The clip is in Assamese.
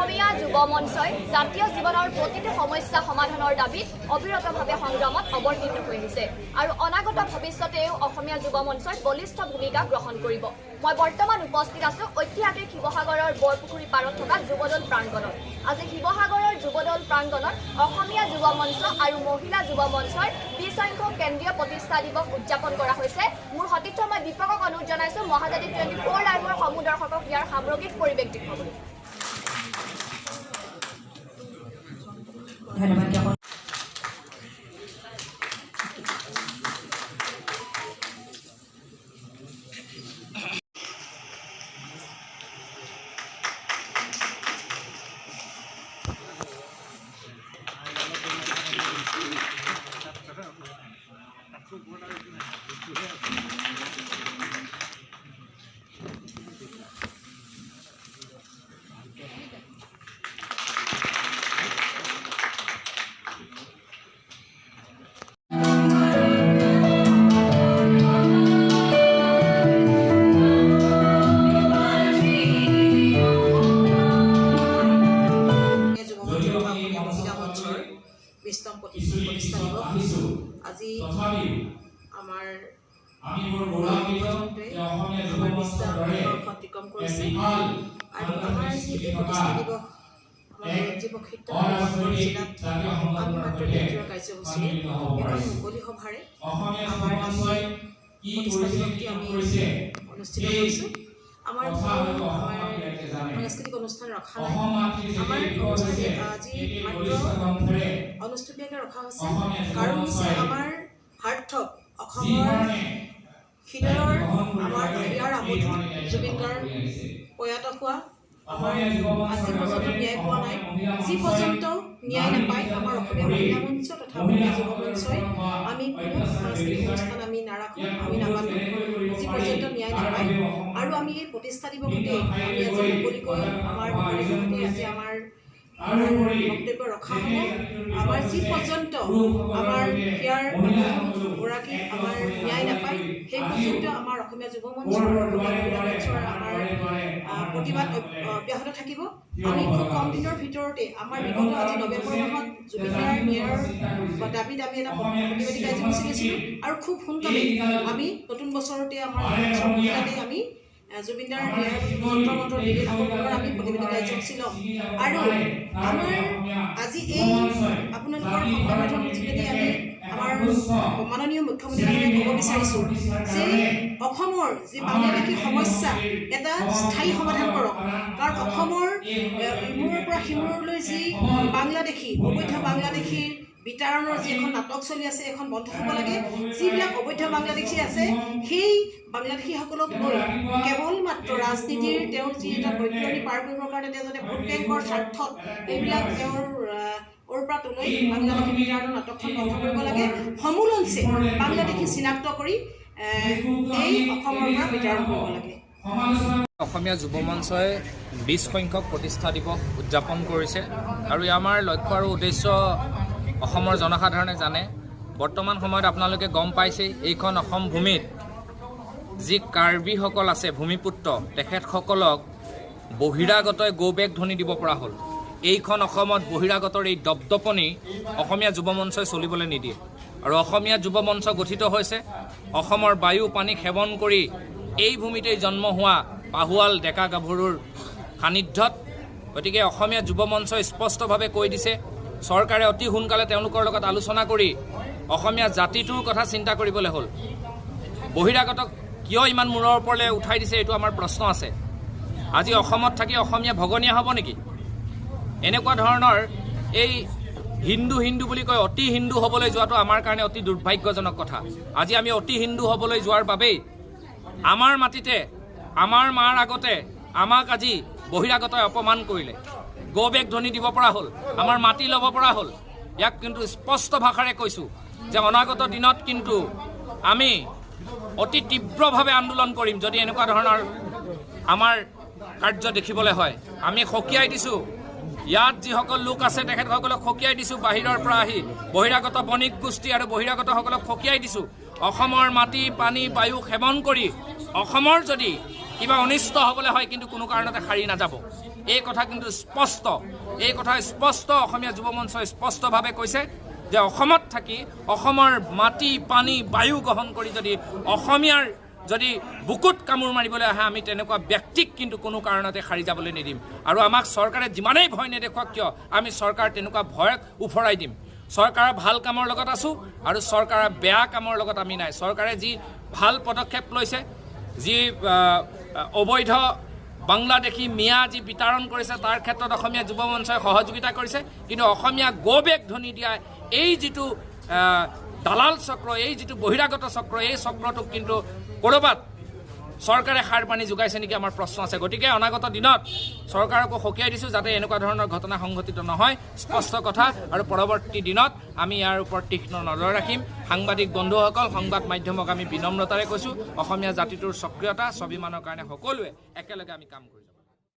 অসমীয়া যুৱ মঞ্চই জাতীয় জীৱনৰ প্ৰতিটো সমস্যা সমাধানৰ দাবীত অবিৰতভাৱে সংগ্ৰামত অৱতীৰ্ণ হৈ আহিছে আৰু অনাগত ভৱিষ্যতেও অসমীয়া যুৱ মঞ্চই বলিষ্ঠ ভূমিকা গ্ৰহণ কৰিব। মই বৰ্তমান উপস্থিত আছোঁ ঐতিহাসিক শিৱসাগৰৰ বৰপুখুৰী পাৰত থকা যুৱদল প্ৰাংগণত। আজি শিৱসাগৰৰ যুৱদল প্ৰাংগণত অসমীয়া যুৱ মঞ্চ আৰু মহিলা যুৱ মঞ্চৰ 20 সংখ্যক কেন্দ্ৰীয় প্ৰতিষ্ঠা দিৱস উদযাপন কৰা হৈছে। মোৰ সতীৰ্থ মই দীপকক অনুৰোধ জনাইছোঁ মহাজাতি 24 লাইভৰ সমূহ দৰ্শকক ইয়াৰ সামগ্ৰিক পৰিৱেশ দেখুৱাবলৈ। ধন্যবাদ জ্ঞাপন আজি আমাৰ অতিক্ৰম কৰিছে আৰু আমাৰ যি প্ৰতিষ্ঠা দিৱস জীৱক্ষেত্ৰ জিলাত আমি মাত্ৰ কেন্দ্ৰীয় কাৰ্যসূচীৰে এখন মুকলি সভাৰে আমাৰ প্ৰতিষ্ঠা দিৱসটি আমি অনুষ্ঠিত কৰিছোঁ। আমাৰ সাংস্কৃতিক অনুষ্ঠান ৰখা নাই। আমাৰ আজি মাত্ৰ অনুষ্ঠীয়াকৈ ৰখা হৈছে কাৰণ হৈছে আমাৰ সাৰ্থক অসমৰ হৃদয়ৰ আমাৰ ইয়াৰ আমোদ জুবিন গাৰ্গ প্ৰয়াত হোৱা আমাৰ আজি পৰ্যন্ত ন্যায় পোৱা নাই। যি পৰ্যন্ত ন্যায় নাপায় আমাৰ অসমীয়া মহিলা মঞ্চ তথা অসমীয়া যুৱ মঞ্চই আমি কোনো সাংস্কৃতিক অনুষ্ঠান আমি নাৰাখোঁ, আমি নাপাতোঁ যি পৰ্যন্ত ন্যায় নাপায়। আৰু আমি এই প্ৰতিষ্ঠা দিৱসতে আমি আজি মুকলিকৈ আমাৰ আজি আমাৰ বক্তব্য ৰখা হ'ব। আমাৰ যি পৰ্যন্ত আমাৰ ইয়াৰ গৰাকী আমাৰ ন্যায় নাপায় সেই পৰ্যন্ত আমাৰ অসমীয়া যুৱ মঞ্চৰ অসমীয়া মহিলা মঞ্চৰ আমাৰ প্ৰতিবাদ অব্যাহত থাকিব। আমি খুব কম দিনৰ ভিতৰতে আমাৰ বিগত আজি নৱেম্বৰ মাহত জুবিনদাৰ ন্যায়ৰ দাবীত আমি এটা প্ৰতিবাদী কাৰ্যসূচী লৈছিলোঁ আৰু খুব সোনকালে আমি নতুন বছৰতে আমাৰ আমি জুবিনদাৰ ন্যায়ৰ যন্ত্ৰমন্ত্ৰ আমি প্ৰতিবাদী কাৰ্যসূচী ল'ম। আৰু আমাৰ আজি এই আপোনালোকৰ সংবাদ যোগেদি আমি আমাৰ মাননীয় মুখ্যমন্ত্ৰীয়ে ক'ব বিচাৰিছোঁ যে অসমৰ যি বাংলাদেশী সমস্যা এটা স্থায়ী সমাধান কৰক। কাৰণ অসমৰ ইমূৰৰ পৰা সিমূৰলৈ যি বাংলাদেশী অবৈধ বাংলাদেশীৰ বিতাৰণৰ যি এখন নাটক চলি আছে এখন বন্ধ হ'ব লাগে। যিবিলাক অবৈধ বাংলাদেশী আছে সেই বাংলাদেশীসকলক লৈ কেৱল মাত্ৰ ৰাজনীতিৰ তেওঁৰ যি এটা বৈতৰণি পাৰ কৰিবৰ কাৰণে তেওঁ যাতে ভোট বেংকৰ স্বাৰ্থত এইবিলাক তেওঁৰ পৰা তুলি বাংলাদেশী বিতাৰণৰ নাটকখন বন্ধ কৰিব লাগে। সমূলঞ্চে বাংলাদেশী চিনাক্ত কৰি এই অসমৰ পৰা বিতাৰণ কৰিব লাগে। অসমীয়া যুৱ মঞ্চই 20 সংখ্যক প্ৰতিষ্ঠা দিৱস উদযাপন কৰিছে আৰু আমাৰ লক্ষ্য আৰু উদ্দেশ্য অসমৰ জনসাধাৰণে জানে। বৰ্তমান সময়ত আপোনালোকে গম পাইছেই এইখন অসম ভূমিত যি কাৰ্বিসকল আছে ভূমিপুত্ৰ তেখেতসকলক বহিৰাগতই গৌবেগ ধ্বনি দিব পৰা হ'ল। এইখন অসমত বহিৰাগতৰ এই দপদপনি অসমীয়া যুৱ মঞ্চই চলিবলৈ নিদিয়ে আৰু অসমীয়া যুৱ মঞ্চ গঠিত হৈছে অসমৰ বায়ু পানী সেৱন কৰি এই ভূমিতেই জন্ম হোৱা পাহুৱাল ডেকা গাভৰুৰ সান্নিধ্যত। গতিকে অসমীয়া যুৱ মঞ্চই স্পষ্টভাৱে কৈ দিছে চৰকাৰে অতি সোনকালে তেওঁলোকৰ লগত আলোচনা কৰি অসমীয়া জাতিটোৰ কথা চিন্তা কৰিবলৈ হ'ল। বহিৰাগতক কিয় ইমান মূৰৰ ওপৰলৈ উঠাই দিছে এইটো আমাৰ প্ৰশ্ন আছে। আজি অসমত থাকি অসমীয়া ভগনীয়া হ'ব নেকি? এনেকুৱা ধৰণৰ এই হিন্দু হিন্দু বুলি কয় অতি হিন্দু হ'বলৈ যোৱাটো আমাৰ কাৰণে অতি দুৰ্ভাগ্যজনক কথা। আজি আমি অতি হিন্দু হ'বলৈ যোৱাৰ বাবেই আমাৰ মাটিতে আমাৰ মাৰ আগতে আমাক আজি বহিৰাগতই অপমান কৰিলে, গৌবেগ ধ্বনি দিব পৰা হ'ল, আমাৰ মাটি ল'ব পৰা হ'ল। ইয়াক কিন্তু স্পষ্ট ভাষাৰে কৈছোঁ যে অনাগত দিনত কিন্তু আমি অতি তীব্ৰভাৱে আন্দোলন কৰিম যদি এনেকুৱা ধৰণৰ আমাৰ কাৰ্য দেখিবলৈ হয়। আমি সকীয়াই দিছোঁ ইয়াত যিসকল লোক আছে তেখেতসকলক সকীয়াই দিছোঁ বাহিৰৰ পৰা আহি বহিৰাগত বণিক গোষ্ঠী আৰু বহিৰাগতসকলক সকীয়াই দিছোঁ অসমৰ মাটি পানী বায়ু সেৱন কৰি অসমৰ যদি কিবা অনিষ্ট হ'বলৈ হয় কিন্তু কোনো কাৰণতে সাৰি নাযাব। এই কথা কিন্তু স্পষ্ট, এই কথা স্পষ্ট অসমীয়া যুৱ মঞ্চই স্পষ্টভাৱে কৈছে যে অসমত থাকি অসমৰ মাটি পানী বায়ু গ্ৰহণ কৰি যদি অসমীয়াৰ যদি বুকুত কামোৰ মাৰিবলৈ আহে আমি তেনেকুৱা ব্যক্তিক কিন্তু কোনো কাৰণতে সাৰি যাবলৈ নিদিম। আৰু আমাক চৰকাৰে যিমানেই ভয় নেদেখুৱাওক কিয় আমি চৰকাৰ তেনেকুৱা ভয়ক উফৰাই দিম। চৰকাৰৰ ভাল কামৰ লগত আছোঁ আৰু চৰকাৰৰ বেয়া কামৰ লগত আমি নাই। চৰকাৰে যি ভাল পদক্ষেপ লৈছে, যি অবৈধ বাংলাদেশী মিয়া যি বিতৰণ কৰিছে তাৰ ক্ষেত্ৰত অসমীয়া যুৱ মঞ্চই সহযোগিতা কৰিছে, কিন্তু অসমীয়া গৌবেগ ধ্বনি দিয়া এই যিটো দালাল চক্ৰ, এই যিটো বহিৰাগত চক্ৰ, এই চক্ৰটোক কিন্তু ক'ৰবাত চৰকাৰে সাৰ পানী যোগাইছে নেকি আমাৰ প্ৰশ্ন আছে। গতিকে অনাগত দিনত চৰকাৰকো সকীয়াই দিছোঁ যাতে এনেকুৱা ধৰণৰ ঘটনা সংঘটিত নহয়, স্পষ্ট কথা। আৰু পৰৱৰ্তী দিনত আমি ইয়াৰ ওপৰত তীক্ষ্ণ নজৰ ৰাখিম। সাংবাদিক বন্ধুসকল, সংবাদ মাধ্যমক আমি বিনম্ৰতাৰে কৈছোঁ, অসমীয়া জাতিটোৰ সক্ৰিয়তা স্বাভিমানৰ কাৰণে সকলোৱে একেলগে আমি কাম কৰিছোঁ।